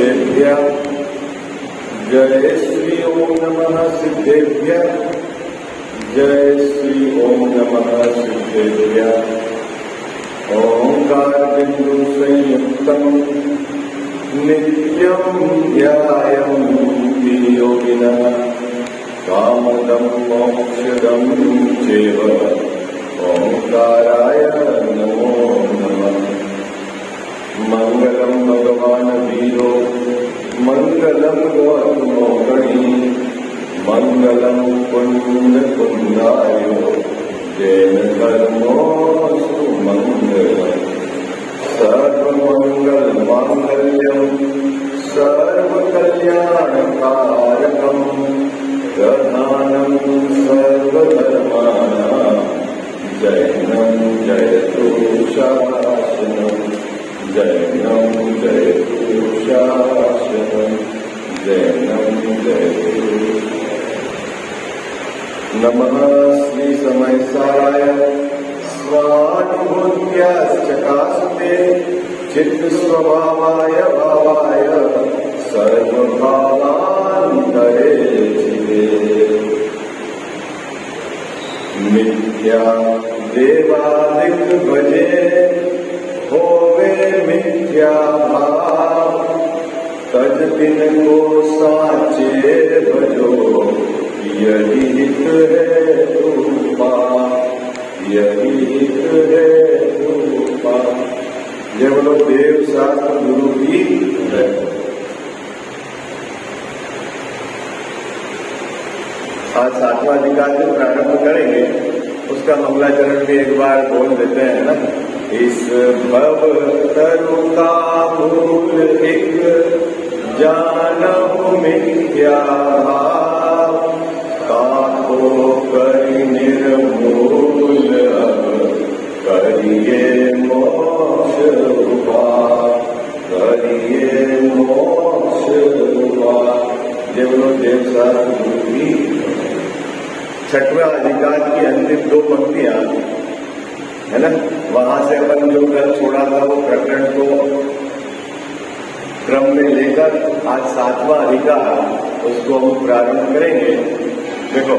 सिद्धेभ्यः। जय श्री ओम नमः सिद्धेभ्यः। जय श्री ओम नमः सिद्धेभ्यः। ओंकार बिंदु संयुक्तम नित्यं ध्यायन्ति योगिनः कामदं मोक्षदं चैव। ओंकाराय नमो नमः। मंगलम भगवान वीरो मंगलम गौतमो गणी मंगलम पुण्य पुण्यायो जैन धर्मोऽस्तु मंगलम्। सर्वमंगल मांगल्यम सर्वकल्याणकारकम् प्रधानम सर्वधर्माणां जैनं जयतु शासनम्। जैनं जयतु शासनम्। जैनं जयतु। नमः श्री समयसाराय स्वानुभूत्याश्चकासते चित्तस्वभावाय भावाय सर्वभावान्तरे चिते। मिथ्या देवादिक भजे होवे मिथ्या भाव तज दिन को साचे भजो यही हित है रूपा। यही हित है रूपा। ये बोलो देव शास्त्र गुरु की है। आज 7वां अधिकार जो प्रारंभ करेंगे उसका मंगलाचरण भी एक बार बोल देते हैं ना। इस भव तरु का भूल एक जानहु मिथ्या भाव ताको करि निर्मूल अब करिए मोक्ष उपाय। करिए मोक्ष उपाय। देवलो देव शास्त्र गुरु की। 6वां अधिकार की अंतिम 2 पंक्तियां है ना। वहां से अपन जो कल छोड़ा था वो प्रकरण को क्रम में लेकर आज 7वां अधिकार उसको हम प्रारंभ करेंगे। देखो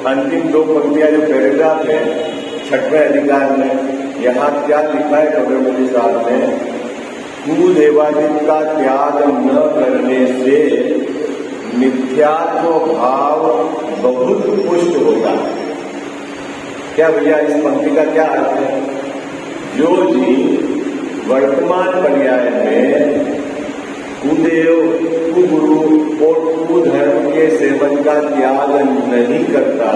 अंतिम 2 पंक्तियां जो पैराग्राफ है 6वें अधिकार में, यहाँ क्या लिखा है कबीरमती साहब ने। कुदेवादित का त्याग न करने से मिथ्यात्व भाव बहुत पुष्ट होता है। क्या भैया इस पंक्ति का क्या अर्थ है? जो जी वर्तमान पर्याय में कुदेव कुगुरु और कुधर्म के सेवन का त्याग नहीं करता,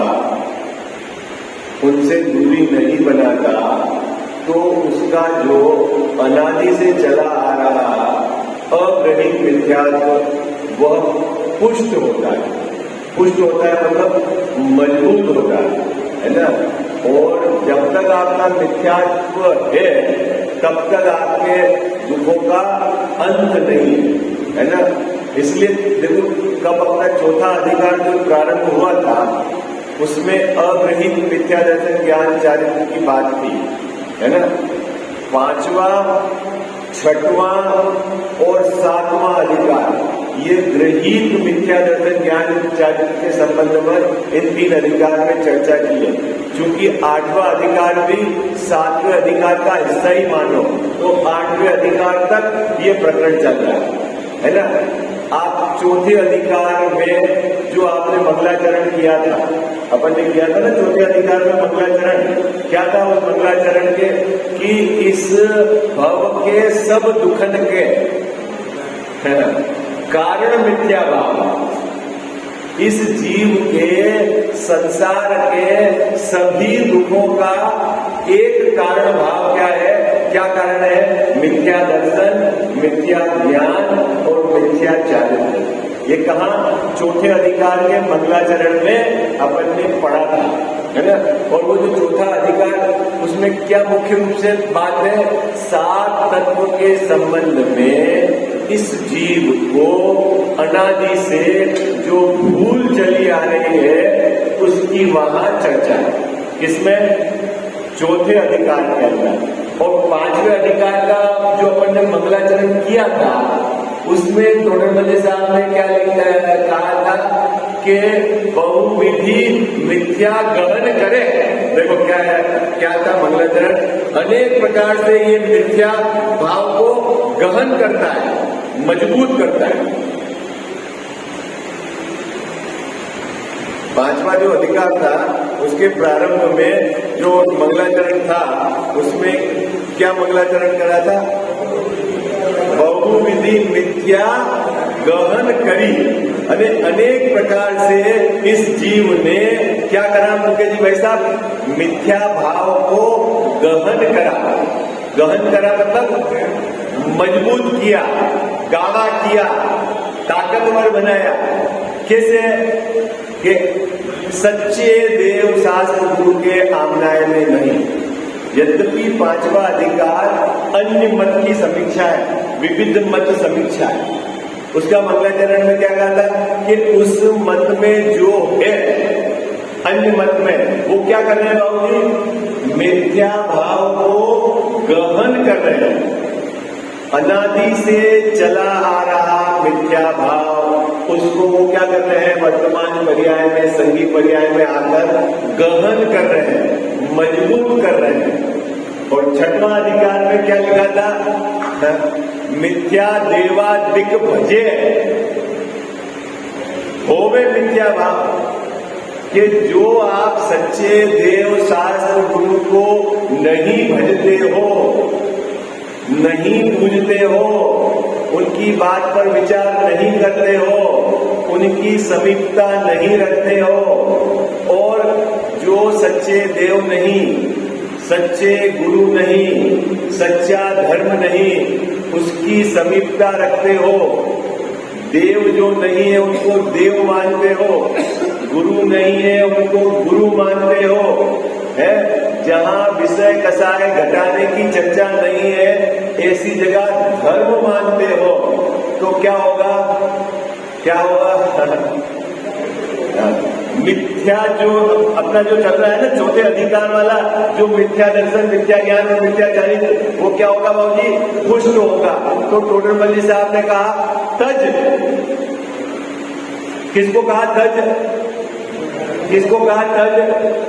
उनसे दूरी नहीं बनाता, तो उसका जो अनादि से चला आ रहा अग्रहित मिथ्यात्व वह पुष्ट होता है। पुष्ट होता है मतलब मजबूत होता है ना। और जब तक आपका मिथ्यात्व है तब तक आपके दुखों का अंत नहीं है ना। इसलिए देखो कब अपना 4था अधिकार जो प्रारंभ हुआ था उसमें अग्रहित मिथ्या दर्शन ज्ञान चारित्र की बात थी है ना। 5वां 6वां और 7वां अधिकार ये गृहीत मिथ्या दर्शन ज्ञान चारित्र के संबंध में इन 3 अधिकार में चर्चा की है। क्योंकि 8वां अधिकार भी 7वें अधिकार का हिस्सा ही मानो तो 8वें अधिकार तक ये प्रकरण चल रहा है ना। आप 4थे अधिकार में जो आपने मंगलाचरण किया था, अपन ने किया था ना 4थे अधिकार में मंगलाचरण, क्या था उस मंगलाचरण के कि इस भव के सब दुखन के है ना कारण मिथ्या भाव। इस जीव के संसार के सभी दुखों का एक कारण भाव क्या है? क्या कारण है? मिथ्या दर्शन, मिथ्या ज्ञान और मिथ्या चारित्र। ये कहा 4थे अधिकार के मंगलाचरण में अपन ने पढ़ा था है ना। और वो जो 4था अधिकार उसमें क्या मुख्य रूप से बात है? 7 तत्व के संबंध में इस जीव को अनादि से जो भूल चली आ रही है उसकी वहां चर्चा है। इसमें 4थे अधिकार के अंदर और 5वें अधिकार का जो अपन ने मंगलाचरण किया था उसमें टोडरमल साहब ने क्या लिखा कहा था कि बहुविधि मिथ्या गहन करे। देखो क्या है, क्या था मंगलाचरण, अनेक प्रकार से ये मिथ्या भाव को गहन करता है, मजबूत करता है। पांचवा जो अधिकार था उसके प्रारंभ में जो मंगलाचरण था उसमें क्या मंगलाचरण करा था, बहुविधि मिथ्या गहन करी। अनेक प्रकार से इस जीव ने क्या करा मुकेश जी भाई साहब, मिथ्या भाव को गहन करा। गहन करा मतलब मजबूत किया, गाढ़ा किया, ताकतवर बनाया। कैसे कि सच्चे देव शास्त्र गुरु के आमनाय में नहीं। यद्यपि पांचवा अधिकार अन्य मत की समीक्षा है, विविध मत समीक्षा है, उसका मंगलाचरण में क्या कहा था कि उस मत में जो है अन्य मत में वो क्या कर रहे हैं बाबू जी, मिथ्या भाव को गहन कर रहे हैं। अनादि से चला आ रहा मिथ्या भाव उसको वो क्या कर रहे हैं, वर्तमान पर्याय में, संगी पर्याय में आकर गहन कर रहे हैं, मजबूत कर रहे हैं। और छठवां अधिकार में क्या लिखा था, मिथ्या देवा दिक भजे होवे मिथ्या भाव, कि जो आप सच्चे देव शास्त्र गुरु को नहीं भजते हो, नहीं पूजते हो, उनकी बात पर विचार नहीं करते हो, उनकी समीपता नहीं रखते हो, और जो सच्चे देव नहीं, सच्चे गुरु नहीं, सच्चा धर्म नहीं, उसकी समीपता रखते हो, देव जो नहीं है उनको देव मानते हो, गुरु नहीं है उनको गुरु मानते हो, है जहां विषय कसाय घटाने की चर्चा नहीं है ऐसी जगह धर्म मानते हो, तो क्या होगा, क्या होगा मिथ्या जो अपना जो चल रहा है ना चौथे अधिकार वाला, जो मिथ्या दर्शन, मिथ्या ज्ञान और मिथ्या गणित, वो क्या होगा बाबू जी, पुष्ट होगा। तो टोडरमल साहब ने कहा तज, किसको कहा तज, किसको कहा तज,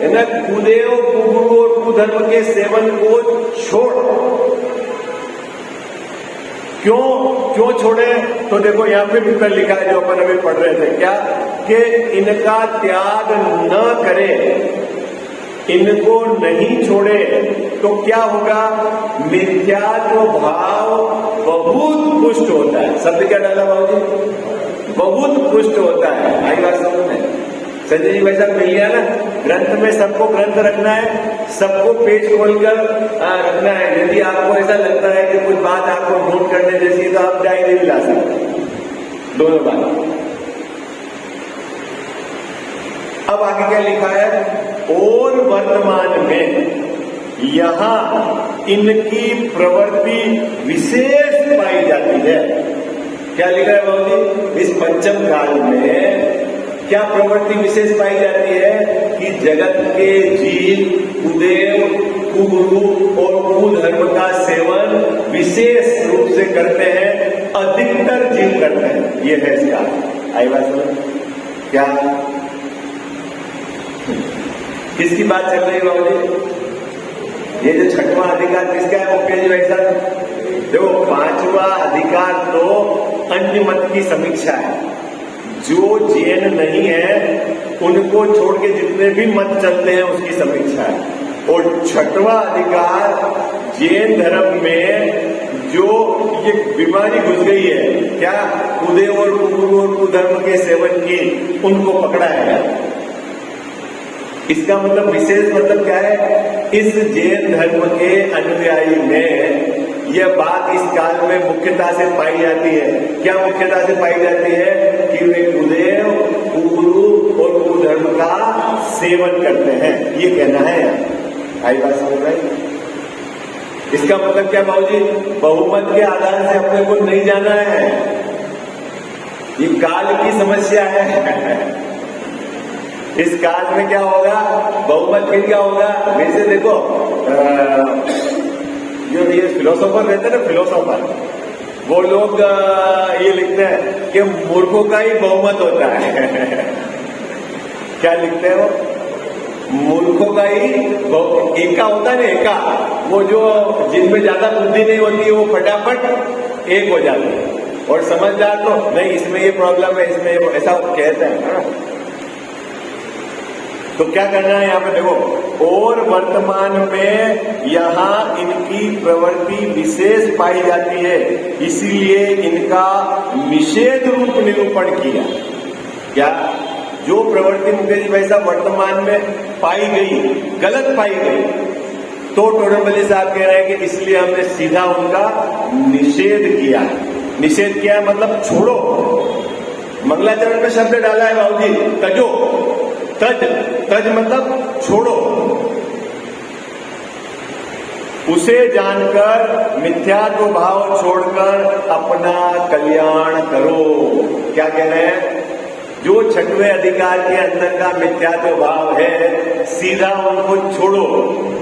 है ना, कुदेव कुगुरु और कुधर्म के सेवन को छोड़। क्यों छोड़े, तो देखो यहाँ पे भी लिखा है जो अपन अभी पढ़ रहे थे, क्या कि इनका त्याग न करे, इनको नहीं छोड़े तो क्या होगा, मिथ्यात्व भाव बहुत पुष्ट होता है। शब्द क्या डाला बाबू जी, बहुत पुष्ट होता है। आई बात समझ में, संजय जी वैसा मिल गया ना, ग्रंथ में सबको ग्रंथ रखना है, सबको पेज खोलकर रखना है। यदि आपको ऐसा लगता है कि कुछ बात आपको नोट करने जैसी है तो आप डायरी भी ला सकते, दोनों बात। अब आगे क्या लिखा है, और वर्तमान में यहां इनकी प्रवृत्ति विशेष पाई जाती है। क्या लिखा है बाबू जी, इस पंचम काल में क्या प्रवृत्ति विशेष पाई जाती है कि जगत के जीव कुदेव, कुगुरु और कुधर्म का सेवन विशेष रूप से करते हैं, अधिकतर जीव करते हैं। ये है इसका, आई बात समझ, क्या किसकी बात चल रही है बाबू जी, ये जो छठवां अधिकार किसका है मुकेश जी भाई साहब, देखो पांचवा अधिकार तो अन्य मत की समीक्षा है, जो जैन नहीं है उनको छोड़ के जितने भी मत चलते हैं उसकी समीक्षा है। और छठवां अधिकार जैन धर्म में जो ये बीमारी घुस गई है, क्या कुदेव और कुगुरु और कुधर्म के सेवन की, उनको पकड़ा है। इसका मतलब विशेष मतलब क्या है, इस जैन धर्म के अनुयायी में यह बात इस काल में मुख्यता से पाई जाती है। क्या मुख्यता से पाई जाती है कि वे कुदेव, कुगुरु और कुधर्म का सेवन करते हैं, ये कहना है। आई बात समझ रही, इसका मतलब क्या बाबूजी, बहुमत के आधार से अपने को नहीं जाना है, ये काल की समस्या है। इस काल में क्या होगा, बहुमत फिर क्या होगा, वैसे देखो जो ये फिलोसोफर रहते हैं ना, फिलोसोफर वो लोग ये लिखते हैं कि मूर्खों का ही बहुमत होता है। क्या लिखते हैं वो? मूर्खों का ही एका होता है ना, एका। वो जो जिनमें ज्यादा बुद्धि नहीं होती वो फटाफट एक हो जाते हैं, और समझदार तो नहीं, इसमें ये प्रॉब्लम है, इसमें ये, ऐसा कहते हैं ना। तो क्या करना है यहाँ पे देखो, और वर्तमान में यहाँ इनकी प्रवृत्ति विशेष पाई जाती है, इसीलिए इनका निषेध रूप निरूपण किया। क्या? जो प्रवृत्ति मुकेश भाई साहब वर्तमान में पाई गई, गलत पाई गई, तो टोडरमल्ली साहब कह रहे हैं कि इसलिए हमने सीधा उनका निषेध किया। निषेध किया मतलब छोड़ो। मंगलाचरण में शब्द डाला है बाबूजी, तजो, तज, तज मतलब छोड़ो। उसे जानकर मिथ्यात्व भाव छोड़कर अपना कल्याण करो। क्या कह रहे हैं? जो छठवें अधिकार के अंदर का मिथ्यात्व भाव है, सीधा उनको छोड़ो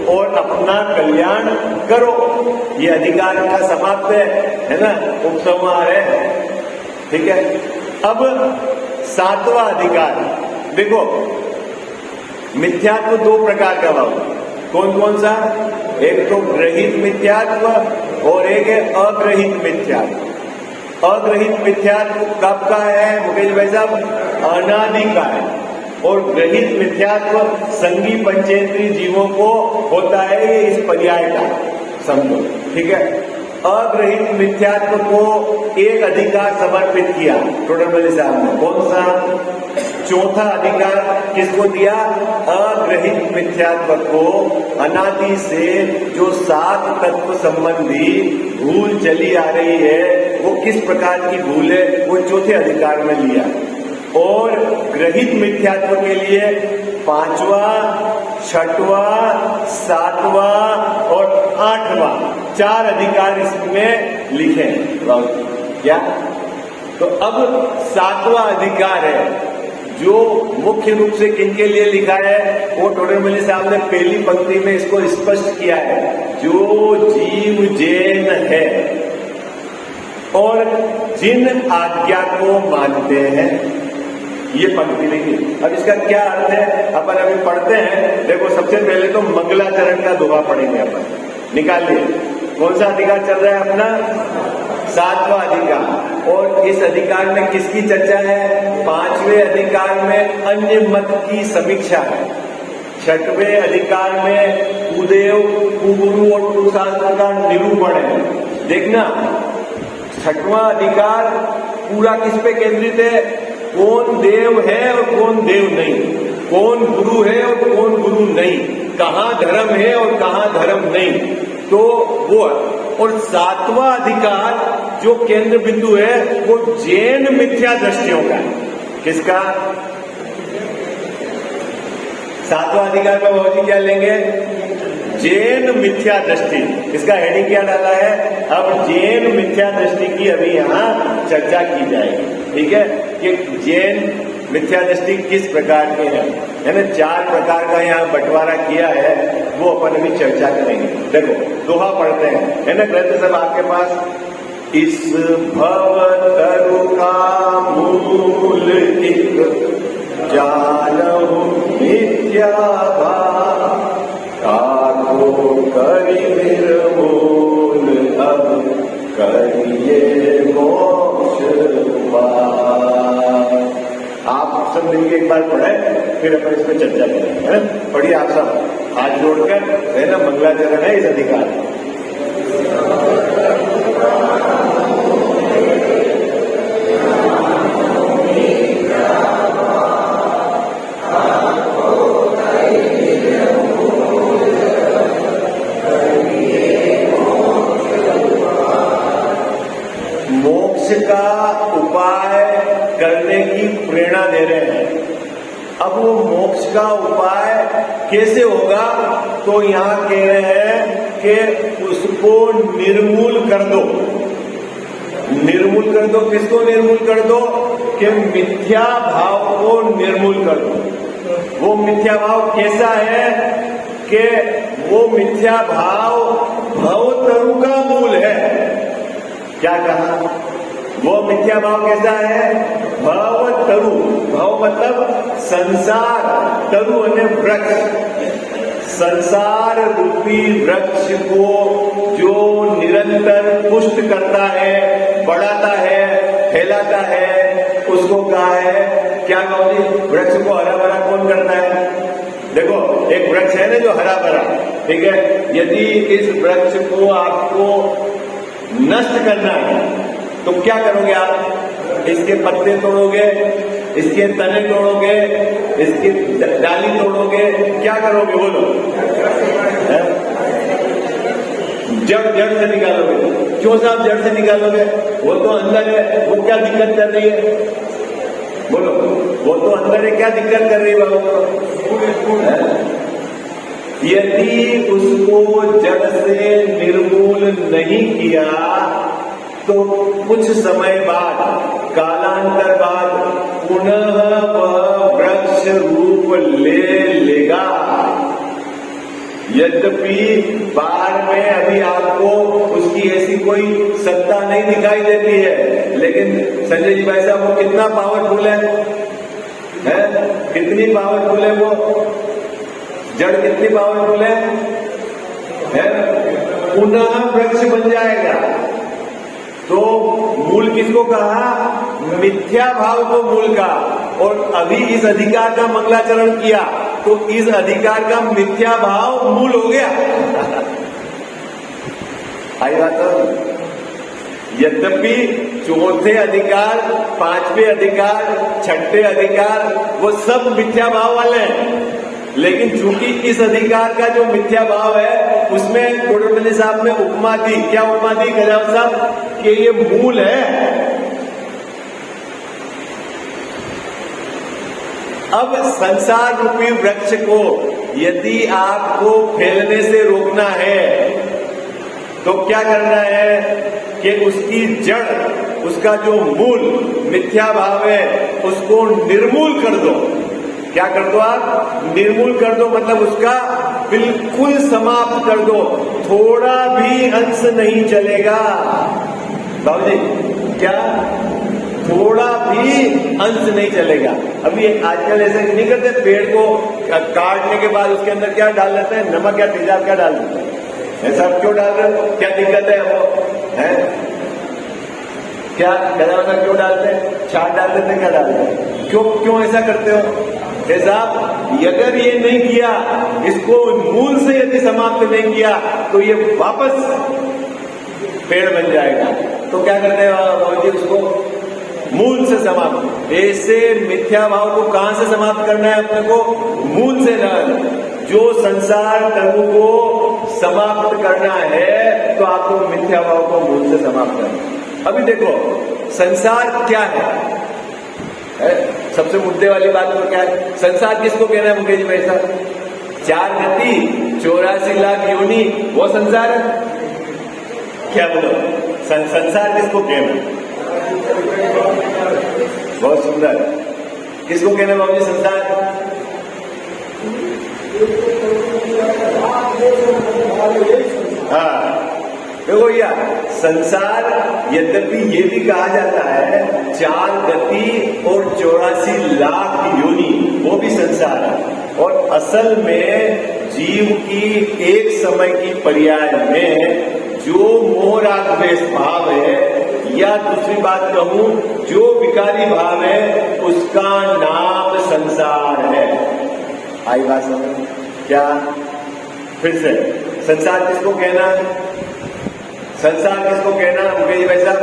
और अपना कल्याण करो। ये अधिकार का समाप्त है ना, उपसंहार है। ठीक है। अब सातवां अधिकार देखो, मिथ्यात्व दो प्रकार का भाव। कौन कौन सा? एक तो ग्रहित मिथ्यात्व और एक है अग्रहित मिथ्यात्व। अग्रहित मिथ्यात्व कब का है मुकेश भाई साहब? अनादि का है। और ग्रहित मिथ्यात्व संगी पंचेंद्रीय जीवों को होता है, ये इस पर्याय का समझो। ठीक है। अग्रहित मिथ्यात्व को एक अधिकार समर्पित किया टोडरमल्ली साहब ने। कौन सा? चौथा अधिकार किसको दिया? अग्रहित मिथ्यात्व को। अनादि से जो सात तत्व संबंधी भूल चली आ रही है, वो किस प्रकार की भूल है, वो चौथे अधिकार में लिया। और ग्रहित मिथ्यात्व के लिए पांचवा, छठवा, सातवां और आठवां, चार अधिकार इसमें लिखे। क्या? तो अब सातवां अधिकार है जो मुख्य रूप से किनके लिए लिखा है, वो टोडरमल्ली साहब ने पहली पंक्ति में इसको स्पष्ट किया है। जो जीव जैन है और जिन आज्ञा को मानते हैं, ये पंक्ति लिखी। अब इसका क्या अर्थ है अपन अभी पढ़ते हैं। देखो, सबसे पहले तो मंगलाचरण का दोहा पढ़ेंगे अपन। निकालिए, कौन सा अधिकार चल रहा है अपना? सातवां अधिकार। और इस अधिकार में किसकी चर्चा है? पांचवें अधिकार में अन्य मत की समीक्षा है। छठवें अधिकार में कुदेव, कुगुरु और कुशास्त्र का निरूपण है। देखना, छठवां अधिकार पूरा किस पे केंद्रित है? कौन देव है और कौन देव नहीं, कौन गुरु है और कौन गुरु नहीं, कहाँ धर्म है और कहाँ धर्म नहीं, तो वो है। और सातवां अधिकार जो केंद्र बिंदु है, वो जैन मिथ्या दृष्टियों का है। किसका? सातवां अधिकार में बाबूजी क्या लेंगे? जैन मिथ्या दृष्टि। इसका हेडिंग क्या डाला है? अब जैन मिथ्या दृष्टि की अभी यहाँ चर्चा की जाएगी। ठीक है, कि जैन मिथ्या दृष्टि किस प्रकार के है ना, चार प्रकार का यहाँ बंटवारा किया है, वो अपन अभी चर्चा करेंगे। देखो, दोहा पढ़ते हैं, है ना, ग्रंथ सब आपके पास। इस भव तरु का मूल एक जानहु मिथ्या भाव, काको करि निर्मूल अब करिए मोक्ष पार। आप सब मिलकर एक बार पढ़े, फिर अपन इस पर चर्चा करेंगे, है ना। पढ़िए आप सब हाथ जोड़कर, है ना, मंगलाचरण है इस अधिकार। मोक्ष का उपाय करने की प्रेरणा दे रहे हैं। अब वो मोक्ष का उपाय कैसे होगा, तो यहां कह रहे हैं कि उसको निर्मूल कर दो। निर्मूल कर दो, किसको निर्मूल कर दो? कि मिथ्या भाव को निर्मूल कर दो। वो मिथ्या भाव कैसा है? कि वो मिथ्या भाव भवतरु का मूल है। क्या कहा? वो मिथ्या भाव कैसा है? भाव तरु, भाव मतलब संसार, तरु અને वृक्ष, संसार रूपी वृक्ष को जो निरंतर पुष्ट करता है, बढ़ाता है, फैलाता है, उसको कहा है क्या? कहोगे वृक्ष को हरा भरा कौन करता है? देखो एक वृक्ष है ना जो हरा भरा, ठीक है, यदि इस वृक्ष को आपको नष्ट करना है तो क्या करोगे आप? इसके पत्ते तोड़ोगे, इसके तने तोड़ोगे, इसकी डाली तोड़ोगे, क्या करोगे बोलो? जड़ से निकालोगे। क्यों साहब जड़ से निकालोगे? वो तो अंदर है, वो क्या दिक्कत कर रही है? बोलो, वो तो अंदर है, क्या दिक्कत कर रही है बाबा? यदि उसको जड़ से निर्मूल नहीं किया तो कुछ समय बाद, कालांतर बाद पुनः वह वृक्ष रूप ले लेगा। यद्यपि बाहर में अभी आपको उसकी ऐसी कोई सत्ता नहीं दिखाई देती है, लेकिन संजय जी भाई साहब वो कितना पावरफुल है? कितनी पावरफुल है वो जड़, कितनी पावरफुल है? पुनः वृक्ष बन जाएगा। तो मूल किसको कहा? मिथ्या भाव को मूल का। और अभी इस अधिकार का मंगलाचरण किया तो इस अधिकार का मिथ्या भाव मूल हो गया। आई बात? यद्यपि चौथे अधिकार, पांचवें अधिकार, छठे अधिकार वो सब मिथ्या भाव वाले हैं, लेकिन चूंकि इस अधिकार का जो मिथ्या भाव है उसमें टोडरमल साहब ने उपमा दी। क्या उपमा दी गजाव साहब? कि ये मूल है। अब संसार रूपी वृक्ष को यदि आपको फैलने से रोकना है तो क्या करना है कि उसकी जड़, उसका जो मूल मिथ्या भाव है उसको निर्मूल कर दो। क्या कर दो आप? निर्मूल कर दो, मतलब उसका बिल्कुल समाप्त कर दो, थोड़ा भी अंश नहीं चलेगा। बाबूजी क्या? थोड़ा भी अंश नहीं चलेगा। अभी आजकल ऐसे नहीं करते, पेड़ को काटने के बाद उसके अंदर क्या डाल देते हैं? नमक या तेजाब क्या डाल देते हैं? ऐसा क्यों डाल रहे हो? क्या दिक्कत है वो है? क्या गला क्यों डालते हैं? छाट डाल देते हैं, क्या डालते हैं? क्यों ऐसा करते हो? साहब अगर ये नहीं किया, इसको मूल से यदि समाप्त नहीं किया तो ये वापस पेड़ बन जाएगा। तो क्या करते हैं बाबूजी? उसको मूल से समाप्त। ऐसे मिथ्या भाव को कहां से समाप्त करना है अपने को? मूल से न। जो संसार तनु को समाप्त करना है तो आपको मिथ्या भाव को मूल से समाप्त करना है। अभी देखो संसार क्या है? सबसे मुद्दे वाली बात तो क्या है? संसार किसको कहना है मुकेश भाई साहब? 4 गति 84 लाख योनि, वो संसार है? क्या बोलो? संसार किसको कहना है? बहुत सुंदर। किसको कहना है बाबू जी संसार? हाँ देखो या संसार, यद्यपि ये भी कहा जाता है 4 गति और 84 लाख योनि, वो भी संसार है। और असल में जीव की एक समय की पर्याय में जो मोह राग द्वेष भाव है, या दूसरी बात कहूं जो विकारी भाव है, उसका नाम संसार है। आई बात समझ? क्या फिर से संसार किसको कहना? संसार किसको कहना मुकेश भाई साहब?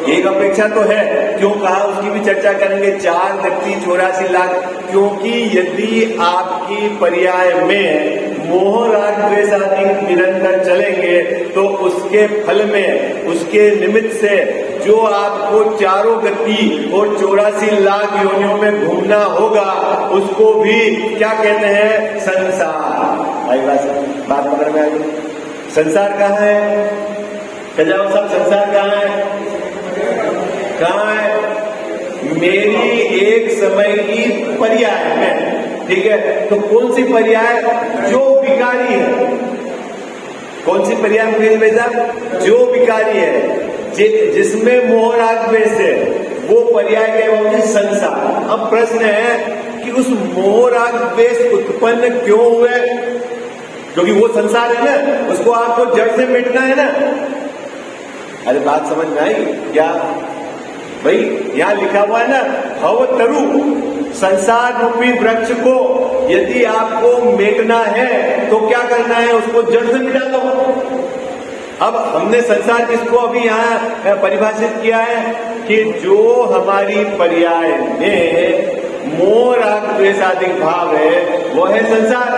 एक अपेक्षा तो है, क्यों कहा उसकी भी चर्चा करेंगे। 4 गति 84 लाख, क्योंकि यदि आपकी पर्याय में मोह राग द्वेष आदि निरंतर चलेंगे तो उसके फल में, उसके निमित्त से जो आपको चारों गति और 84 लाख योनियों में घूमना होगा, उसको भी क्या कहते हैं? संसार। आई बात पकड़ में आ गई? संसार कहाँ है? कजाओ साहब संसार कहाँ है? कहाँ है? मेरी एक समय की पर्याय में, ठीक है? तो कौन सी पर्याय? जो विकारी है। कौन सी पर्याय मुकेश भाई साहब? जो विकारी है। जिसमें मोह राग द्वेष है वो पर्याय क्या होगी? संसार। अब प्रश्न है कि उस मोह राग द्वेष उत्पन्न क्यों हुए? क्योंकि वो संसार है ना, उसको आपको जड़ से मिटना है ना। अरे बात समझ में आई क्या भाई? यहां लिखा हुआ है ना, भव तरु, संसार रूपी वृक्ष को यदि आपको मेटना है तो क्या करना है? उसको जड़ से मिटा दो। अब हमने संसार किसको अभी यहां परिभाषित किया है कि जो हमारी पर्याय में मोह राग द्वेष आदि भाव है वो है संसार,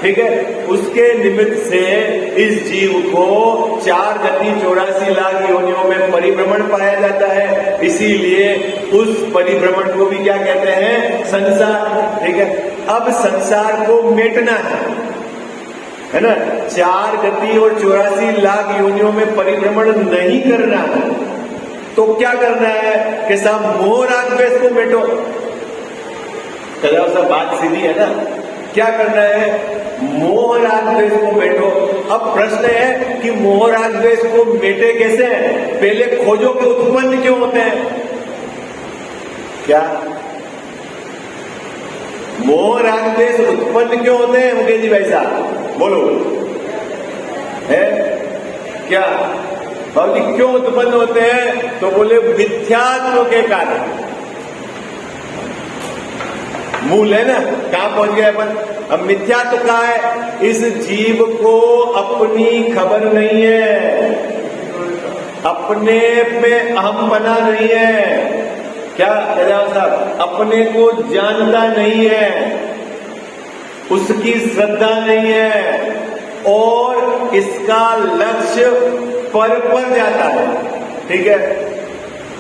ठीक है। उसके निमित्त से इस जीव को 4 गति 84 लाख योनियों में परिभ्रमण पाया जाता है, इसीलिए उस परिभ्रमण को भी क्या कहते हैं? संसार, ठीक है। अब संसार को मेटना है ना, 4 गति और 84 लाख योनियों में परिभ्रमण नहीं करना है तो क्या करना है कि साहब मोह राग द्वेष को मेटो। चलो सब बात सीधी है ना, क्या करना है? मोह राग द्वेष को मेटो। अब प्रश्न है कि मोह राग द्वेष को मेटे कैसे? पहले खोजो कि उत्पन्न क्यों होते हैं। क्या मोह राग द्वेष उत्पन्न क्यों होते हैं मुकेश जी भाई साहब? बोलो है क्या बाबू जी? क्यों उत्पन्न होते हैं? तो बोले मिथ्यात्व के कारण। मूल है ना, कहां पहुंच गए अपन? अब मिथ्यात्व क्या है? इस जीव को अपनी खबर नहीं है, अपने में अहम बना नहीं है। क्या साहब? अपने को जानता नहीं है, उसकी श्रद्धा नहीं है और इसका लक्ष्य पर जाता है, ठीक है।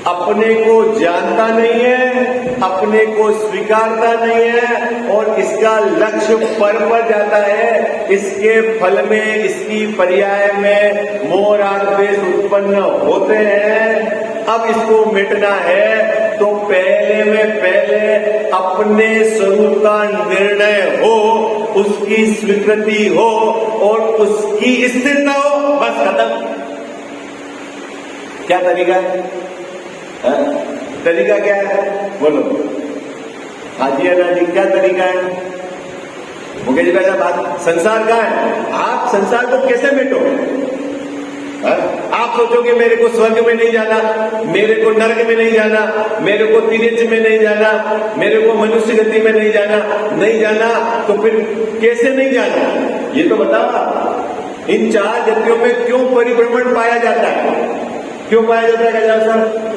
अपने को जानता नहीं है, अपने को स्वीकारता नहीं है और इसका लक्ष्य पर जाता है। इसके फल में, इसकी पर्याय में मोह राग द्वेष उत्पन्न होते हैं। अब इसको मिटना है तो पहले में पहले अपने स्वरूप का निर्णय हो, उसकी स्वीकृति हो और उसकी स्थिरता हो, बस खत्म। क्या तरीका है? तरीका क्या है? बोलो हाजी अनाजी, क्या तरीका है? मुकेश जी का बात संसार का है। आप संसार को कैसे मिटो? आप सोचोगे मेरे को स्वर्ग में नहीं जाना, मेरे को नरक में नहीं जाना, मेरे को तिर्यच में नहीं जाना, मेरे को मनुष्य गति में नहीं जाना, तो फिर कैसे नहीं जाना? ये तो बताओ। इन 4 गतियों में क्यों परिभ्रमण पाया जाता है? क्यों पाया जाता है गजा साहब?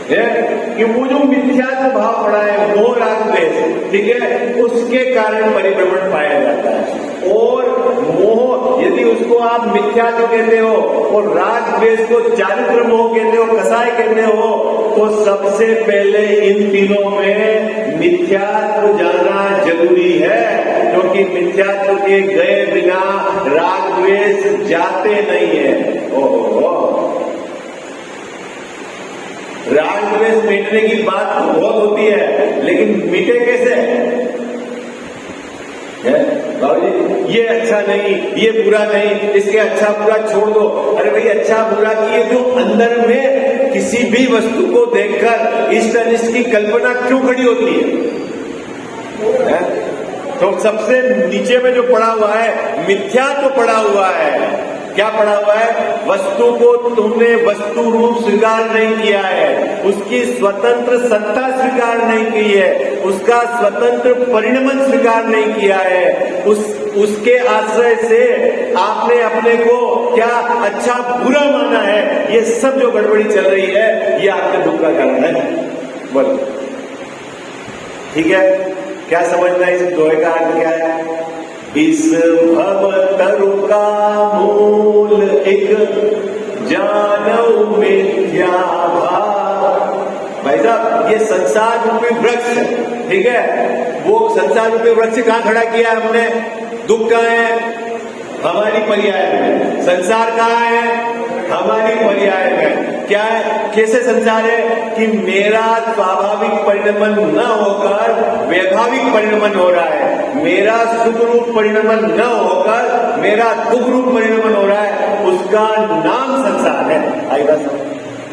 कि वो जो मिथ्यात्व भाव पड़ा है, मोह राग द्वेष, ठीक है, उसके कारण परिभ्रमण पाया जाता है। और मोह यदि उसको आप मिथ्यात्व कहते हो और राग द्वेष को चारित्र मोह कहते हो, कसाय कहते हो, तो सबसे पहले इन तीनों में मिथ्यात्व जानना जरूरी है, क्योंकि मिथ्यात्व के गए बिना राग द्वेष जाते नहीं है। ओहो, राग द्वेष मिटने की बात बहुत होती है, लेकिन मिटे कैसे? बाबू जी ये अच्छा नहीं, ये बुरा नहीं, इसके अच्छा बुरा छोड़ दो। अरे भाई अच्छा बुरा की ये जो अंदर में किसी भी वस्तु को देखकर इष्ट अनिष्ट की कल्पना क्यों खड़ी होती है? तो सबसे नीचे में जो पड़ा हुआ है मिथ्या तो पड़ा हुआ है। क्या पड़ा हुआ है? वस्तु को तुमने वस्तु रूप स्वीकार नहीं किया है, उसकी स्वतंत्र सत्ता स्वीकार नहीं की है, उसका स्वतंत्र परिणमन स्वीकार नहीं किया है। उसके आश्रय से आपने अपने को क्या अच्छा बुरा माना है। ये सब जो गड़बड़ी चल रही है ये आपके दुख का कारण है। बोलो ठीक है? क्या समझना है? इस दोहे का अर्थ क्या है? इस भव तरु का मूल एक जानव मिथ्या भाव। भाई साहब ये संसार रूपी वृक्ष, ठीक है, वो संसार रूपी वृक्ष कहां खड़ा किया है हमने? दुख कहां है? हमारी पर्याय में। संसार कहां है? हमारी पर्याय में। क्या है? कैसे संसार है? कि मेरा स्वाभाविक परिणमन न होकर वैभाविक परिणमन हो रहा है, मेरा सुख रूप परिणमन न होकर मेरा दुख रूप परिणमन हो रहा है, उसका नाम संसार है। आई बात?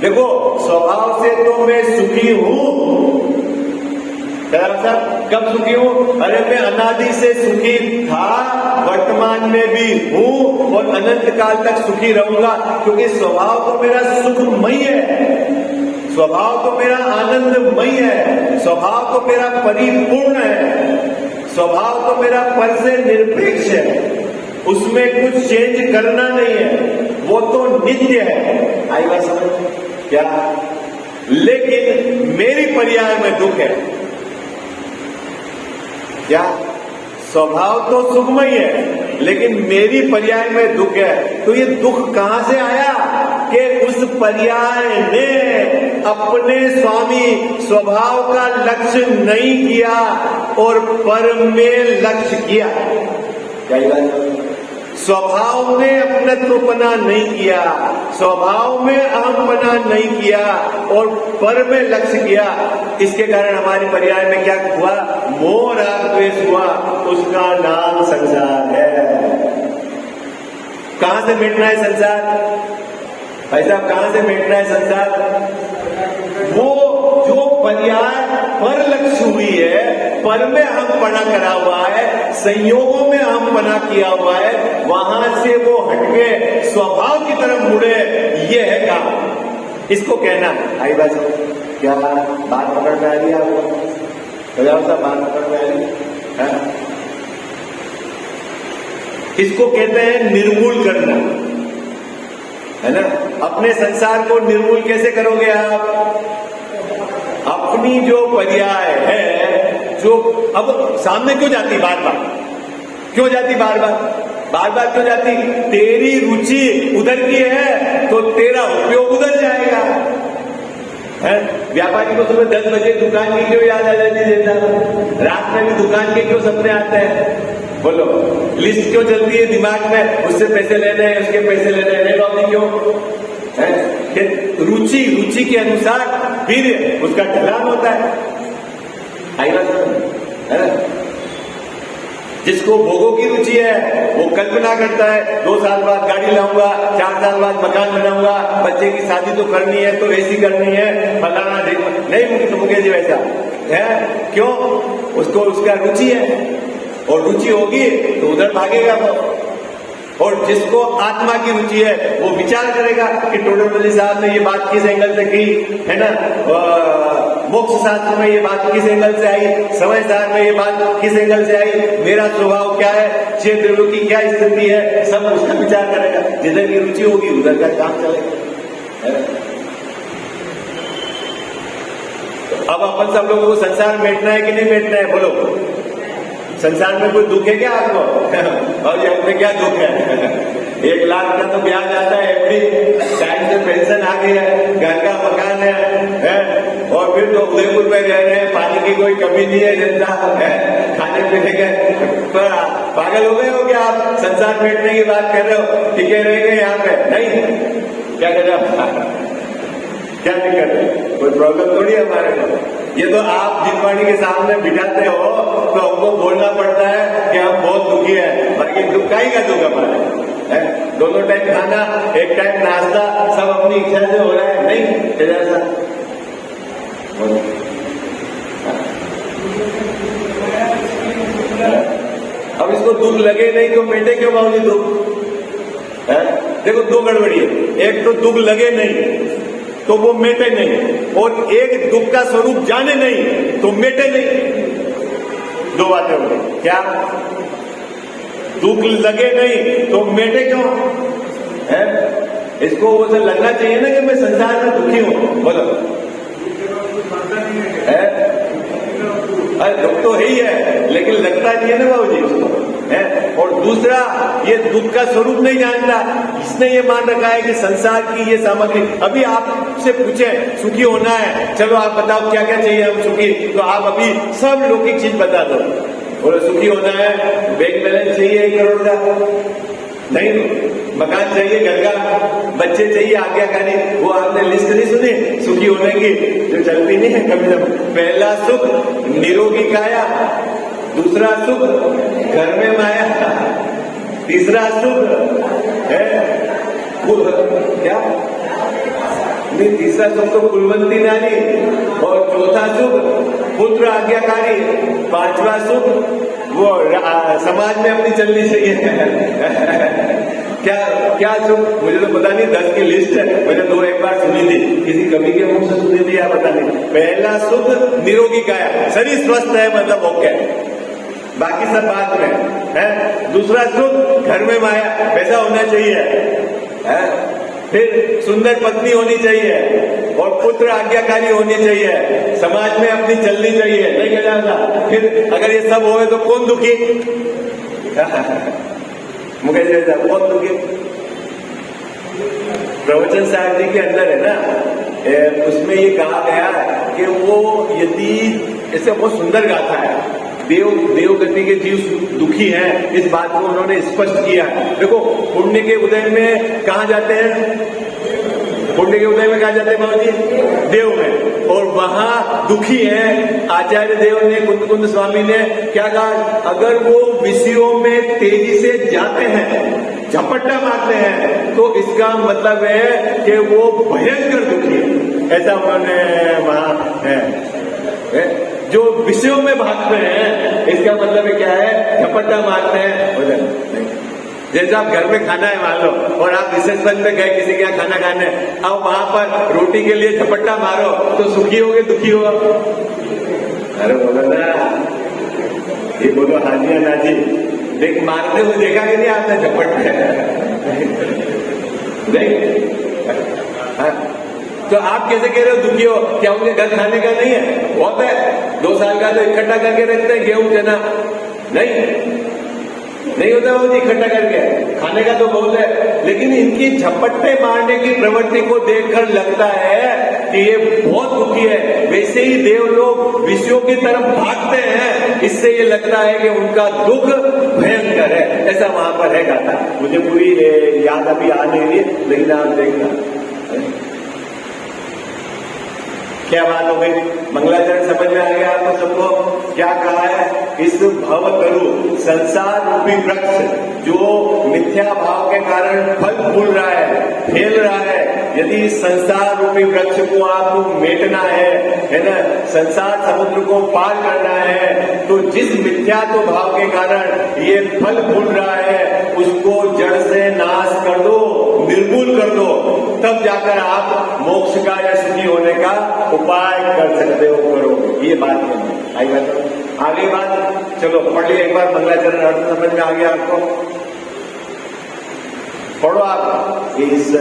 देखो स्वभाव से तो मैं सुखी हूं, कब सुखी हूं? अरे मैं अनादि से सुखी था, वर्तमान में भी हूं और अनंत काल तक सुखी रहूंगा, क्योंकि स्वभाव तो मेरा सुखमय है, स्वभाव तो मेरा आनंदमय है, स्वभाव तो मेरा परिपूर्ण है, स्वभाव तो मेरा पर से निरपेक्ष है, उसमें कुछ चेंज करना नहीं है, वो तो नित्य है। आई बात समझ क्या? लेकिन मेरी पर्याय में दुख है। क्या? स्वभाव तो सुखमय है, लेकिन मेरी पर्याय में दुख है। तो ये दुख कहां से आया? कि उस पर्याय ने अपने स्वामी स्वभाव का लक्ष्य नहीं किया और पर में लक्ष्य किया। क्या बात? स्वभाव में अपनत्वपना नहीं किया, स्वभाव में अहमपना नहीं किया और पर में लक्ष्य किया। इसके कारण हमारी पर्याय में क्या हुआ? मोह राग द्वेष हुआ, उसका नाम संसार है। कहां से मिटना है संसार? भाई साहब, कहां से मिटना है संसार? वो जो पर्याय पर लक्ष्य हुई है, पर में हम पना करा हुआ है, संयोगों में हम पना किया हुआ है, वहां से वो हटके स्वभाव की तरफ मुड़े, ये है काम। इसको कहना आई बात। क्या बात पकड़ में आ रही है आपको? बात पकड़ में आ रही है? इसको कहते हैं निर्मूल करना, है ना? अपने संसार को निर्मूल कैसे करोगे आप? अपनी जो पर्याय है, जो अब सामने क्यों जाती बार बार? क्यों जाती बार बार? बार बार क्यों जाती? तेरी रुचि उधर की है तो तेरा उपयोग उधर जाएगा। है? व्यापारी को सुबह 10 बजे दुकान की क्यों याद आ जाती देता? रात में भी दुकान के क्यों सपने आते हैं? बोलो, लिस्ट क्यों चलती है दिमाग में? उससे पैसे लेने हैं, उसके पैसे लेने हैं, क्यों है? रुचि के अनुसार फिर उसका ढलान होता है। आई बात है ना? जिसको भोगों की रुचि है वो कल्पना करता है, 2 साल बाद गाड़ी लाऊंगा, 4 साल बाद मकान बनाऊंगा, बच्चे की शादी तो करनी है, तो ऐसी करनी है, फलाना नहीं मुझे जी वैसा है। क्यों? उसको उसका रुचि है और रुचि होगी तो उधर भागेगा वो। और जिसको आत्मा की रुचि है वो विचार करेगा कि टोडरमल साहब ने ये बात किस एंगल से की, है ना? मोक्ष शास्त्र में ये बात किस एंगल से आई, समय सार में ये बात किस एंगल से आई, मेरा स्वभाव क्या है, 6 द्रव्यों की क्या स्थिति है, सब उसका विचार करेगा। जिधर की रुचि होगी उधर का काम चलेगा। तो अब अपन सब लोगों को संसार मेटना है कि नहीं मेटना है? बोलो, संसार में कोई दुख है क्या आपको? और ये हमें क्या दुख है? 1 लाख का तो ब्याज आता है, एफडी, टाइम से पेंशन आ गई है, घर का मकान है और फिर तो उदयपुर में रह रहे हैं, पानी की कोई कमी नहीं है, जनता है, खाने पीने के। पागल हो गए हो क्या आप? संसार बैठने की बात कर रहे हो, टिके रह गए यहाँ पे? नहीं, क्या कर रहे हो? क्या दिक्कत है? कोई प्रॉब्लम थोड़ी है हमारे को। ये तो आप जिनवाणी के सामने बिठाते हो तो हमको बोलना पड़ता है कि हम बहुत दुखी है, बाकी दुख का ही का दुख हमारे है। दोनों टाइम खाना, एक टाइम नाश्ता, सब अपनी इच्छा से हो रहा है, नहीं ऐसा? अब इसको दुख लगे नहीं तो मेटे क्यों बाबूजी दुख है? देखो, 2 गड़बड़ी है। एक तो दुख लगे नहीं तो वो मेटे नहीं, और एक दुख का स्वरूप जाने नहीं तो मेटे नहीं। 2 बातें हो गई। क्या? दुख लगे नहीं तो मेटे क्यों है? इसको वो तो लगना चाहिए ना कि मैं संसार में दुखी हूं। बोलो, है? अरे दुख तो ही है, लेकिन लगता नहीं है ना बाबूजी उसको, है? और दूसरा, ये दुख का स्वरूप नहीं जानता, इसने ये मान रखा है कि संसार की ये सामग्री। अभी आपसे पूछे सुखी होना है, चलो आप बताओ क्या क्या चाहिए हम सुखी, तो आप अभी सब लौकिक चीज बता दो। बोलो सुखी होना है, बैंक बैलेंस चाहिए 1 करोड़ का, नहीं मकान चाहिए, घर का, बच्चे चाहिए, आज्ञाकारी। वो आपने लिस्ट नहीं सुनी सुखी होने की, जो चलती नहीं है कभी जब? पहला सुख निरोगी काया, दूसरा सुख घर में माया, तीसरा सुख है क्या? नहीं, तीसरा सुख तो कुलवंती नारी, और चौथा सुख पुत्र आज्ञाकारी, पांचवा सुख वो समाज में अपनी चलनी चाहिए। क्या क्या सुख मुझे तो पता नहीं, 10 की लिस्ट है, मैंने 2 एक बार सुनी थी, किसी कवि के मुंह से सुनी थी या पता नहीं। पहला सुख निरोगी काया, शरीर स्वस्थ है मतलब ओके, बाकी सब बात में है। दूसरा सुख घर में माया, वैसा होना चाहिए है। फिर सुंदर पत्नी होनी चाहिए और पुत्र आज्ञाकारी होनी चाहिए, समाज में अपनी चलनी चाहिए, नहीं कह जाता। फिर अगर ये सब होए तो कौन दुखी? मुकेश साहब कौन दुखी? प्रवचन साहब जी के अंदर है ना, उसमें ये कहा गया कि वो यदि ऐसे बहुत सुंदर गाथा है, देवगति के जीव दुखी हैं, इस बात को उन्होंने स्पष्ट किया। देखो पुण्य के उदय में कहाँ जाते हैं? पुण्य के उदय में कहा जाते हैं बाबू जी? देव में। और वहां दुखी हैं। आचार्य देव ने, कुंद स्वामी ने क्या कहा? अगर वो विषयों में तेजी से जाते हैं, झपट्टा मारते हैं, तो इसका मतलब है कि वो भयंकर दुखी है, ऐसा उन्होंने वहां है। जो विषयों में भागते हैं, इसका मतलब क्या है? झपट्टा मारते हैं। जैसे आप घर में खाना है मान लो, और आप रिसेप्शन में गए किसी के यहाँ खाना खाने, अब वहां पर रोटी के लिए झपट्टा मारो तो सुखी होगे दुखी हो? अरे बोलो ना, ये बोलो हाँ जी ना जी। देख मारते हुए देखा कि नहीं आपने झपट्टे? नहीं। हाँ। तो आप कैसे कह रहे हो दुखी हो? क्या उनके घर खाने का नहीं है? बहुत है, 2 साल का तो इकट्ठा करके रखते हैं गेहूं चना। नहीं होता वो इकट्ठा करके, खाने का तो बहुत है। लेकिन इनकी झपट्टे मारने की प्रवृत्ति को देखकर लगता है कि ये बहुत दुखी है। वैसे ही देव लोग विषयों की तरफ भागते हैं, इससे ये लगता है कि उनका दुख भयंकर है। ऐसा वहां पर है गाथा, मुझे पूरी याद अभी आ नहीं रही, लेकिन आप देखना क्या बात हो गई। मंगलाचरण समझ में आ गया आपको सबको? क्या कहा है? इस भव तरु संसार रूपी वृक्ष जो मिथ्या भाव के कारण फल फूल रहा है, फैल रहा है, यदि संसार रूपी वृक्ष को आपको मेटना है ना, संसार समुद्र को पार करना है, तो जिस मिथ्यात्व भाव के कारण ये फल फूल रहा है, उसको जड़ से नाश कर दो, निर्मूल कर दो, तब जाकर आप मोक्ष का या सुखी होने का उपाय कर सकते हो, करोगे। ये बात नहीं आई। बात आगे बात, चलो पढ़ लिया एक बार मंगलाचरण, अर्थ समझ में आ गया आपको? पढ़ो आप। इस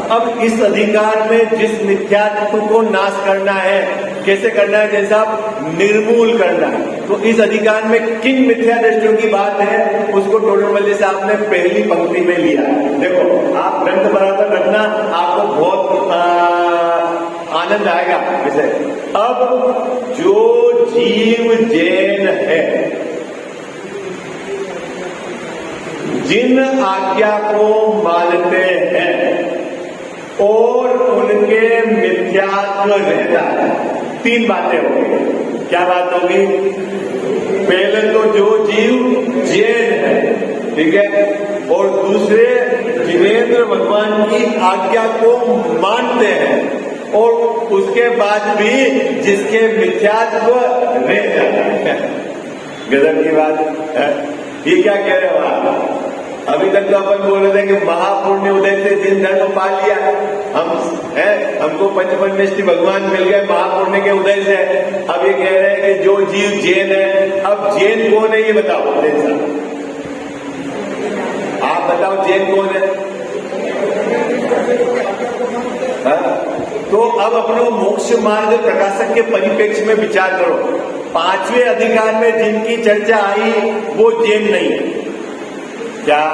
अब इस अधिकार में जिस मिथ्यात्व को नाश करना है, कैसे करना है? जैसा निर्मूल करना है। तो इस अधिकार में किन मिथ्या दृष्टियों की बात है, उसको टोडरमल्ली साहब ने पहली पंक्ति में लिया। देखो आप ग्रंथ बराबर रखना, आपको बहुत आनंद आएगा इसे। अब जो जीव जैन है, जिन आज्ञा को मानते हैं और उनके मिथ्यात्व रहता है, 3 बातें होंगी। क्या बात होगी? पहले तो जो जीव जैन है, ठीक है, और दूसरे जिनेन्द्र भगवान की आज्ञा को मानते हैं, और उसके बाद भी जिसके मिथ्यात्व रह जाता है। गजब की बात है। ये क्या कह रहे हो आप? अभी तक तो अपन बोल रहे थे कि महापुण्य उदय से जिन धर्म पा लिया हम है, हमको पंचपन्नेष्टि भगवान मिल गए महापुण्य के उदय से। अब ये कह रहे हैं कि जो जीव जैन है, अब जैन कौन है ये बताओ? जैन साहब आप बताओ, जैन कौन है? तो अब अपने मोक्ष मार्ग प्रकाशक के परिप्रेक्ष्य में विचार करो। 5वें अधिकार में जिनकी चर्चा आई वो जैन नहीं है। क्या?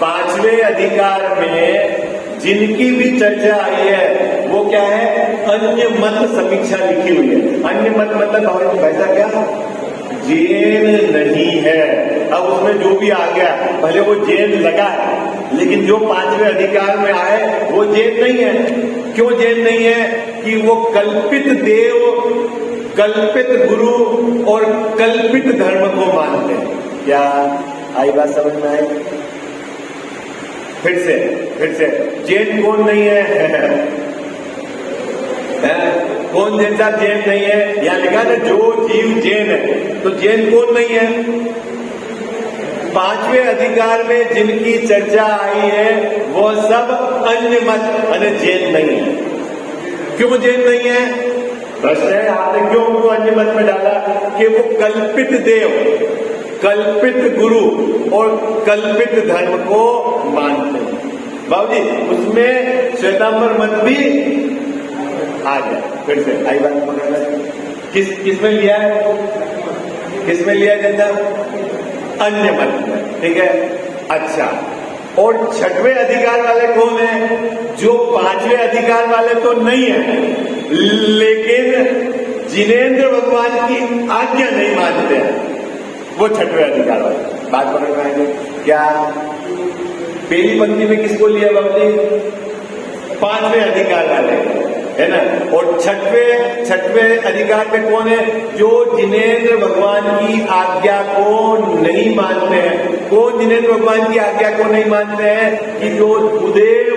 5वें अधिकार में जिनकी भी चर्चा आई है वो क्या है? अन्य मत समीक्षा लिखी हुई है। अन्य मत मतलब वैसा क्या? जैन नहीं है। अब उसमें जो भी आ गया, भले वो जैन लगा है, लेकिन जो पांचवें अधिकार में आए वो जैन नहीं है। क्यों जैन नहीं है? कि वो कल्पित देव, कल्पित गुरु और कल्पित धर्म को मानते हैं। क्या आई बात समझ में आई? फिर से जैन कौन नहीं है? कौन जैन साहब जैन नहीं है? यहां लिखा ना जो जीव जैन है, तो जैन कौन नहीं है? पांचवें अधिकार में जिनकी चर्चा आई है वो सब अन्य मत अरे जैन नहीं है। क्यों जैन नहीं है? प्रश्न है आपने क्यों उनको अन्य मत में डाला? कि वो कल्पित देव, कल्पित गुरु और कल्पित धर्म को मानते हैं। बाबूजी उसमें श्वेतांबर मत भी आ गया। फिर से आई बात पकड़ना, किसमें लिया है? किसमें लिया जनता? अन्य मत में, ठीक है। अच्छा, और छठवें अधिकार वाले कौन है? जो पांचवें अधिकार वाले तो नहीं है, लेकिन जिनेंद्र भगवान की आज्ञा नहीं मानते हैं, वो छठवें अधिकार वाले। बात पकड़ में आएंगे क्या? पहली पंक्ति में किसको लिया बाबूजी? पांचवें अधिकार वाले, है ना। और छठवें अधिकार में कौन है? जो जिनेंद्र भगवान की आज्ञा को नहीं मानते हैं। कौन जिनेंद्र भगवान की आज्ञा को नहीं मानते हैं? कि जो कुदेव,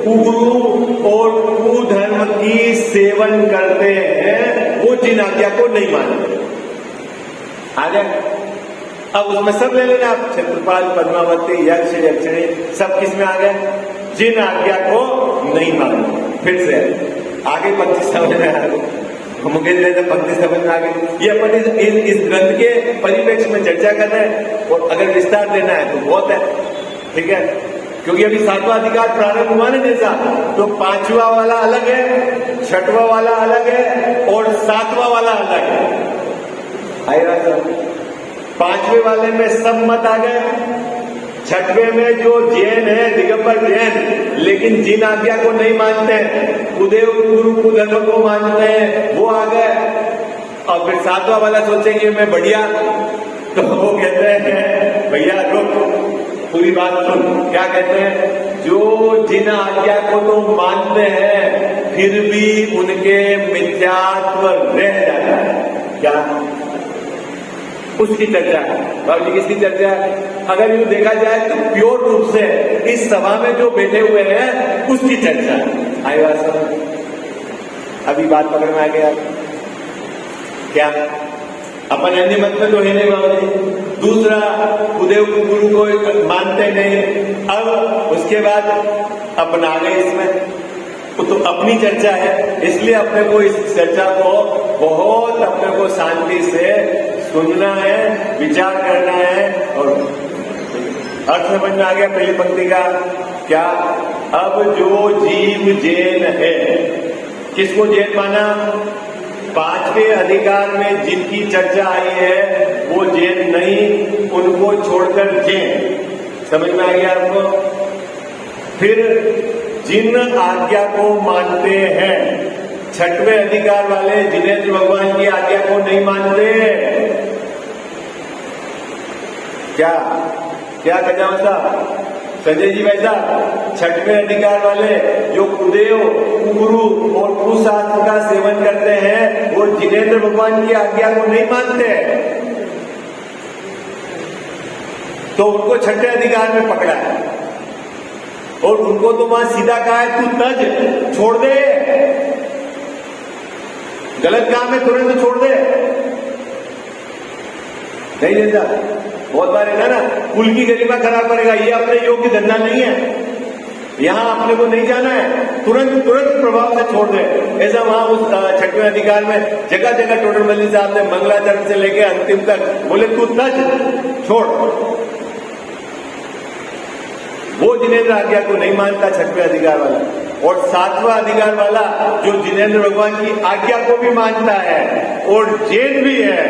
कुगुरु और कुधर्म की सेवन करते हैं वो जिन आज्ञा को नहीं मानते। आगे अब उसमें सब ले लेना आप, क्षेत्रपाल, पद्मावती, यक्ष, यक्षिणी, सब किस में आ गए? जिन आज्ञा को नहीं मानते। फिर से आगे पंक्ति समझ में आ गई, मुझे पंक्ति समझ में आ गई। ये अपन इस ग्रंथ के परिप्रेक्ष्य में चर्चा कर रहे हैं, और अगर विस्तार देना है तो बहुत है, ठीक है। क्योंकि अभी सातवां अधिकार प्रारंभ हुआ ना जैसा, तो पांचवा वाला अलग है, छठवां वाला अलग है और सातवां वाला अलग है। आएगा सर? पांचवे वाले में सब मत आ गए, छठवें में जो जैन है, दिगंबर जैन, लेकिन जिन आज्ञा को नहीं मानते हैं, कुदेव, गुरु, कुधर्म को मानते हैं, वो आ गए। और फिर सातवां वाला सोचेंगे मैं बढ़िया, तो वो कहते हैं भैया रुक, पूरी बात सुन। क्या कहते हैं? जो जिन आज्ञा को तो मानते हैं फिर भी उनके मिथ्यात्व रह जाता है। क्या? उसकी चर्चा है बाबू जी। किसकी चर्चा है? अगर यूं देखा जाए तो प्योर रूप से इस सभा में जो बैठे हुए हैं उसकी चर्चा है। आएगा सर? अभी बात पकड़ में आ गया क्या? अपन अन्य मत में तो है नहीं बाबू जी। दूसरा, कुदेव गुरु को मानते नहीं। अब उसके बाद अपन आ गए इसमें, तो अपनी चर्चा है, इसलिए अपने को इस चर्चा को बहुत अपने को शांति से सुनना है, विचार करना है। और अर्थ समझ में आ गया पहली पंक्ति का? क्या? अब जो जीव जैन है, किसको जैन माना? पांचवें अधिकार में जिनकी चर्चा आई है वो जैन नहीं, उनको छोड़कर जैन। समझ में आ गया आपको? फिर जिन आज्ञा को मानते हैं, छठवें अधिकार वाले जिनेंद्र भगवान की आज्ञा को नहीं मानते। क्या क्या कजाओ साहब, संजय जी भाई साहब, छठवें अधिकार वाले जो कुदेव, कुगुरु और कुशास्त्र का सेवन करते हैं वो जिनेंद्र भगवान की आज्ञा को नहीं मानते, तो उनको छठे अधिकार में पकड़ा है। और उनको तो वहां सीधा कहा है तू तज, छोड़ दे, गलत काम है तुरंत छोड़ दे। नहीं देता, बहुत बार है ना, कुल की गरिमा खराब करेगा, ये अपने योग्य धंधा नहीं है, यहां अपने को नहीं जाना है, तुरंत प्रभाव से छोड़ दे। ऐसा वहां उस छठवें अधिकार में जगह जगह टोटल मल्ली साहब ने मंगलाचरण से लेके अंतिम तक बोले तू तज, छोड़। वो जिनेंद्र आज्ञा को नहीं मानता छठवें अधिकार वाला। और सातवां अधिकार वाला जो जिनेंद्र भगवान की आज्ञा को भी मानता है और जैन भी है,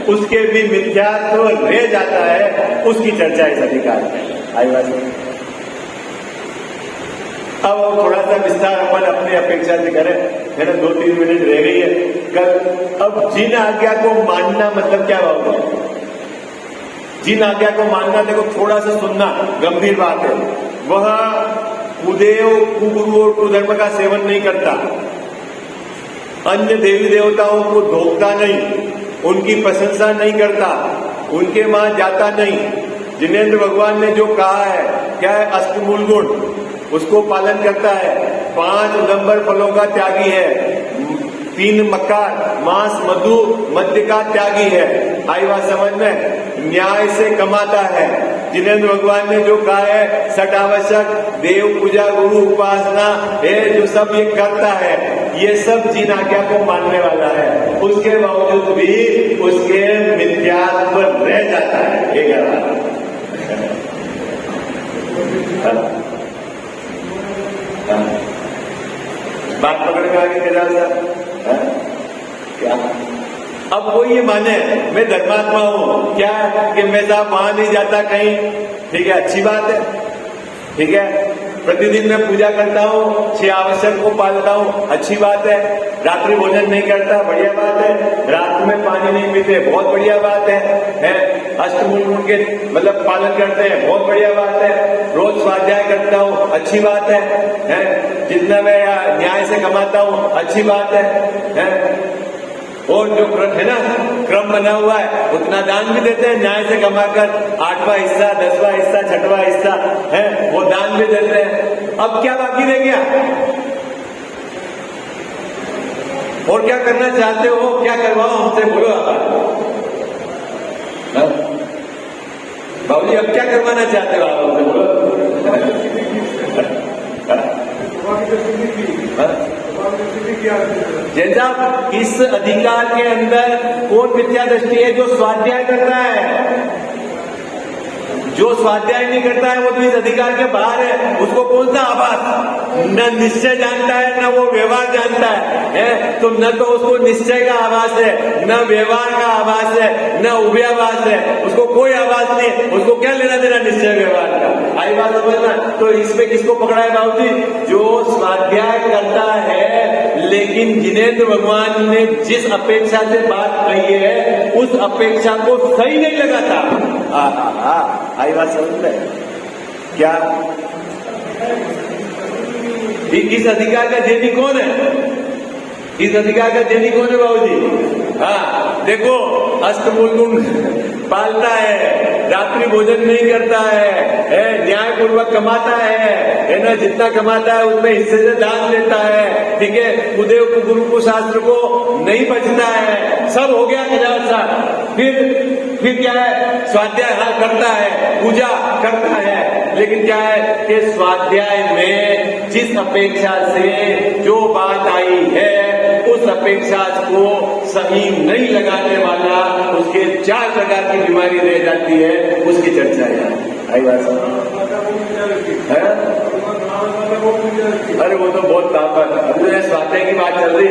उसके भी मिथ्यात्व रह जाता है, उसकी चर्चा इस अधिकार में आई बात। अब और थोड़ा सा विस्तार अपन अपनी अपेक्षा से करें, है ना, 2-3 मिनट रह गई है कल। अब जिन आज्ञा को मानना मतलब क्या होगा? जिन आज्ञा को मानना, देखो थोड़ा सा सुनना, गंभीर बात है। वह कुदेव, कुगुरु और कुधर्म का सेवन नहीं करता, अन्य देवी देवताओं को धोखता नहीं, उनकी प्रशंसा नहीं करता, उनके वहां जाता नहीं। जिनेंद्र भगवान ने जो कहा है, क्या है, अष्टमूल गुण, उसको पालन करता है। 5 उदंबर फलों का त्यागी है, 3 मक्कार, मांस, मधु, मद्य का त्यागी है। आई बात समझ में? न्याय से कमाता है। जिनेंद्र भगवान ने जो कहा है, सट आवश्यक, देव पूजा, गुरु उपासना, जो सब ये करता है, ये सब जीन आज्ञा को मानने वाला है। उसके बावजूद भी उसके मिथ्यात्व रह जाता है। ये बात पकड़ में आगे क्या? अब वो ये माने मैं धर्मात्मा हूं, क्या कि मैं साहब वहां नहीं जाता कहीं, ठीक है, अच्छी बात है, ठीक है, प्रतिदिन मैं पूजा करता हूँ, 6 आवश्यक को पालता हूँ, अच्छी बात है, रात्रि भोजन नहीं करता, बढ़िया बात है, रात में पानी नहीं पीते, बहुत बढ़िया बात है, अष्टमूल गुण के मतलब पालन करते हैं, बहुत बढ़िया बात है, रोज स्वाध्याय करता हूँ, अच्छी बात है, जितना मैं न्याय से कमाता हूँ, अच्छी बात है, और जो है ना क्रम बना हुआ है, उतना दान भी देते हैं, न्याय से कमाकर 8वां हिस्सा, 10वां हिस्सा, 6वां हिस्सा है, वो दान भी देते हैं। अब क्या बाकी रह गया? और क्या करना चाहते हो? क्या करवाओ हमसे, बोलो आप। बाबूजी अब क्या करवाना चाहते हो आप हमसे, बोलो। जैन साहब, इस अधिकार के अंदर कौन मिथ्या दृष्टि है? जो स्वाध्याय करता है। जो स्वाध्याय नहीं करता है वो तो इस अधिकार के बाहर है। उसको कौन सा आभास? न निश्चय जानता है, न वो व्यवहार जानता है, तो न तो उसको निश्चय का आभास है, न व्यवहार का आभास है, न उभयाभास है, उसको कोई आभास नहीं है। उसको क्या लेना देना निश्चय व्यवहार का? आई बात समझना। तो इसमें किसको पकड़ा है बाबूजी? जो स्वाध्याय करता है, लेकिन जिनेंद्र भगवान ने जिस अपेक्षा से बात कही है, उस अपेक्षा को सही नहीं लगाता। आई बात समझ में? क्या इस अधिकार का देवी कौन है? इस अधिकार का देवी कौन है बाबूजी? हाँ, देखो, अष्टमूल गुण पालता है, रात्रि भोजन नहीं करता है, न्याय पूर्वक कमाता है ना, जितना कमाता है उसमें हिस्से से दान लेता है, ठीक है, कुदेव को गुरु को शास्त्र को नहीं बचता है, सब हो गया 1000 साल। फिर क्या है? स्वाध्याय करता है, पूजा करता है, लेकिन क्या है कि स्वाध्याय में जिस अपेक्षा से जो बात आई है, उस अपेक्षा को सही नहीं लगाने वाला, उसके 4 प्रकार की बीमारी रह जाती है, उसकी चर्चा है। आई बात है? अरे वो तो बहुत ताकत, अभी स्वाध्याय की बात चल रही,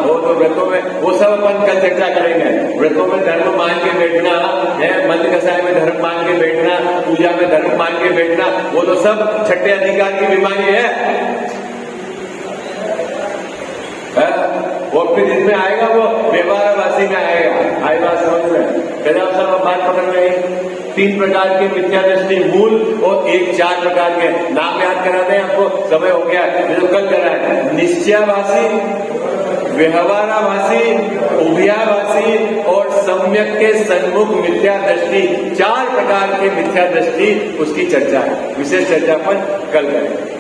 वो तो व्रतों में, वो सब अपन कल चर्चा करेंगे। व्रतों में धर्म मान के बैठना है, मंत्र कसाय में धर्म मान के बैठना, पूजा में धर्म मान के बैठना, वो तो सब छठे अधिकार की बीमारी है। और फिर इसमें आएगा वो व्यवहारवासी में आएगा। आई बात समझ में? कदाप सब बात पकड़ में आई। 3 प्रकार के मिथ्या दृष्टि मूल और 4 प्रकार के नाम याद करा दें आपको, समय हो गया, जो कल करा है। निश्चयवासी, व्यवहाराभासी, उभयाभासी और सम्यक के सन्मुख मिथ्या दृष्टि, 4 प्रकार के मिथ्या दृष्टि, उसकी चर्चा है। विशेष चर्चा पर कल करें।